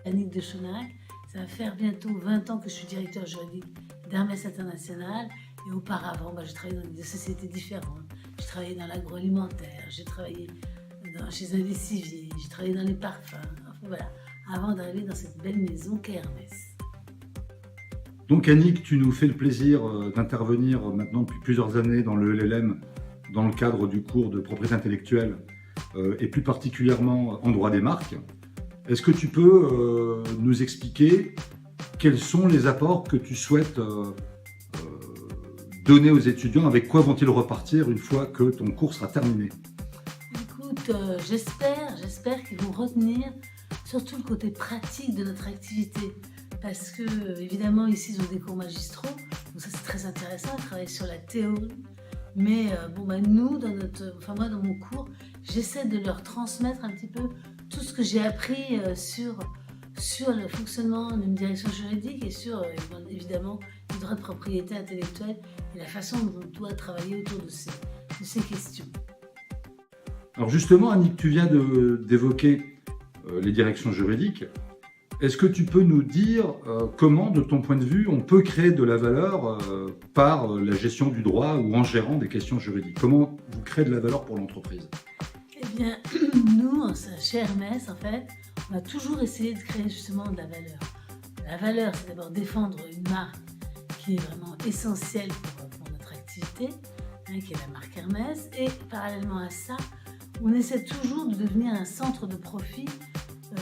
Annick de Chonac, ça va faire bientôt 20 ans que je suis directeur juridique d'Hermès International. Et auparavant, j'ai travaillé dans des sociétés différentes. J'ai travaillé dans l'agroalimentaire, j'ai travaillé chez un lessivier, j'ai travaillé dans les parfums. Enfin voilà, avant d'arriver dans cette belle maison qu'est Hermès. Donc Annick, tu nous fais le plaisir d'intervenir maintenant depuis plusieurs années dans le LLM dans le cadre du cours de propriété intellectuelle et plus particulièrement en droit des marques. Est-ce que tu peux nous expliquer quels sont les apports que tu souhaites donner aux étudiants? Avec quoi vont-ils repartir une fois que ton cours sera terminé? Écoute, j'espère qu'ils vont retenir surtout le côté pratique de notre activité. Parce que, évidemment, ici, ils ont des cours magistraux, donc ça c'est très intéressant, ils travaillent sur la théorie. Mais nous, moi dans mon cours, j'essaie de leur transmettre un petit peu tout ce que j'ai appris sur le fonctionnement d'une direction juridique et sur, évidemment, le droit de propriété intellectuelle et la façon dont on doit travailler autour de ces questions. Alors justement, Annick, tu viens d'évoquer les directions juridiques. Est-ce que tu peux nous dire comment, de ton point de vue, on peut créer de la valeur par la gestion du droit ou en gérant des questions juridiques? Comment vous créez de la valeur pour l'entreprise? Eh bien, nous, chez Hermès, en fait, on a toujours essayé de créer justement de la valeur. La valeur, c'est d'abord défendre une marque qui est vraiment essentielle pour notre activité, qui est la marque Hermès. Et parallèlement à ça, on essaie toujours de devenir un centre de profit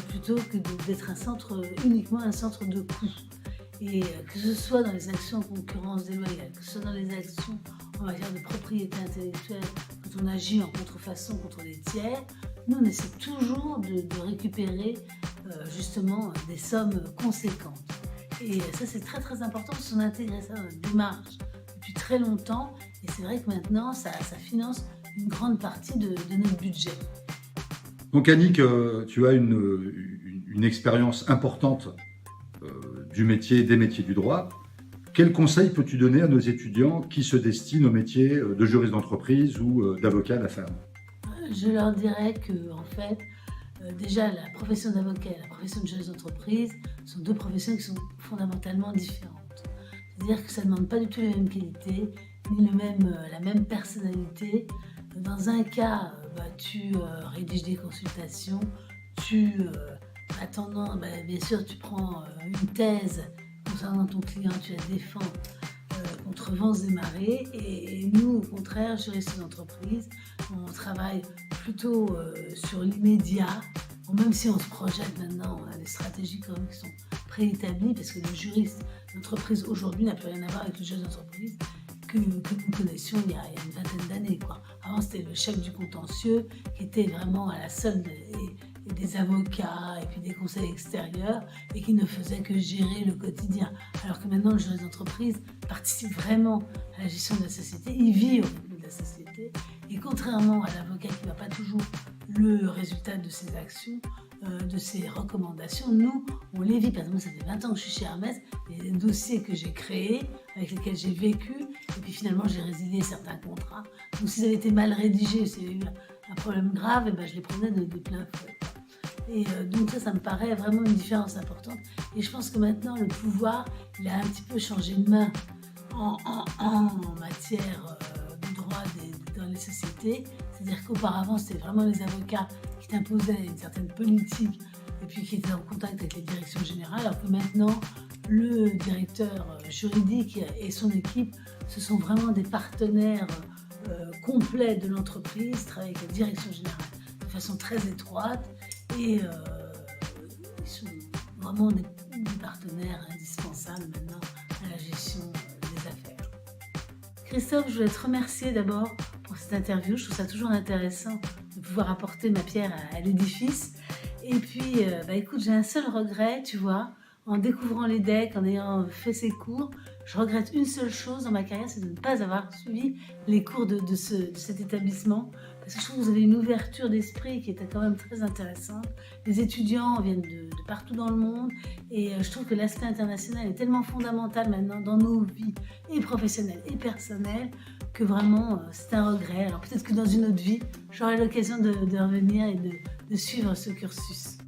plutôt que d'être uniquement un centre de coûts. Et que ce soit dans les actions en concurrence déloyale, que ce soit dans les actions en matière de propriété intellectuelle, quand on agit en contrefaçon contre les tiers, nous on essaie toujours de récupérer justement des sommes conséquentes. Et ça c'est très très important parce qu'on a intégré ça dans notre démarche depuis très longtemps et c'est vrai que maintenant ça finance une grande partie de notre budget. Donc Annick, tu as une expérience importante des métiers du droit. Quels conseils peux-tu donner à nos étudiants qui se destinent au métier de juriste d'entreprise ou d'avocat à la ferme? Je leur dirais que, en fait, déjà la profession d'avocat et la profession de juriste d'entreprise sont deux professions qui sont fondamentalement différentes. C'est-à-dire que ça ne demande pas du tout les mêmes qualités, ni la même personnalité. Dans un cas, tu rédiges des consultations, bien sûr, tu prends une thèse concernant ton client, tu la défends contre vents et marées. Et nous, au contraire, juristes d'entreprise, on travaille plutôt sur l'immédiat. Même si on se projette maintenant, on a des stratégies quand même qui sont préétablies, parce que le juriste d'entreprise aujourd'hui n'a plus rien à voir avec le juriste d'entreprise que nous connaissions il y a une vingtaine d'années. Avant, c'était le chef du contentieux qui était vraiment à la solde des avocats et puis des conseils extérieurs et qui ne faisait que gérer le quotidien. Alors que maintenant, le juriste d'entreprise participe vraiment à la gestion de la société, il vit au rythme de la société. Et contrairement à l'avocat qui ne voit pas toujours le résultat de ses actions, de ses recommandations, nous, on les vit. Par exemple, ça fait 20 ans que je suis chez Hermès, il y a des dossiers que j'ai créés, avec lesquels j'ai vécu, et puis finalement j'ai résilié certains contrats. Donc s'ils avaient été mal rédigés, s'il y avait eu un problème grave, je les prenais de plein fouet. Et donc ça me paraît vraiment une différence importante. Et je pense que maintenant, le pouvoir, il a un petit peu changé de main en matière de droit dans les sociétés. C'est-à-dire qu'auparavant, c'était vraiment les avocats qui t'imposaient une certaine politique et puis qui étaient en contact avec les directions générales, alors que maintenant, le directeur juridique et son équipe, ce sont vraiment des partenaires complets de l'entreprise, travaillent avec la direction générale de façon très étroite et ils sont vraiment des partenaires indispensables maintenant à la gestion des affaires. Christophe, je voulais te remercier d'abord pour cette interview. Je trouve ça toujours intéressant de pouvoir apporter ma pierre à l'édifice. Et puis, écoute, j'ai un seul regret, tu vois, en découvrant les decks, en ayant fait ces cours, je regrette une seule chose dans ma carrière, c'est de ne pas avoir suivi les cours de cet établissement. Parce que je trouve que vous avez une ouverture d'esprit qui était quand même très intéressante. Les étudiants viennent de partout dans le monde et je trouve que l'aspect international est tellement fondamental maintenant dans nos vies, et professionnelles et personnelles, que vraiment c'est un regret. Alors peut-être que dans une autre vie, j'aurai l'occasion de revenir et de suivre ce cursus.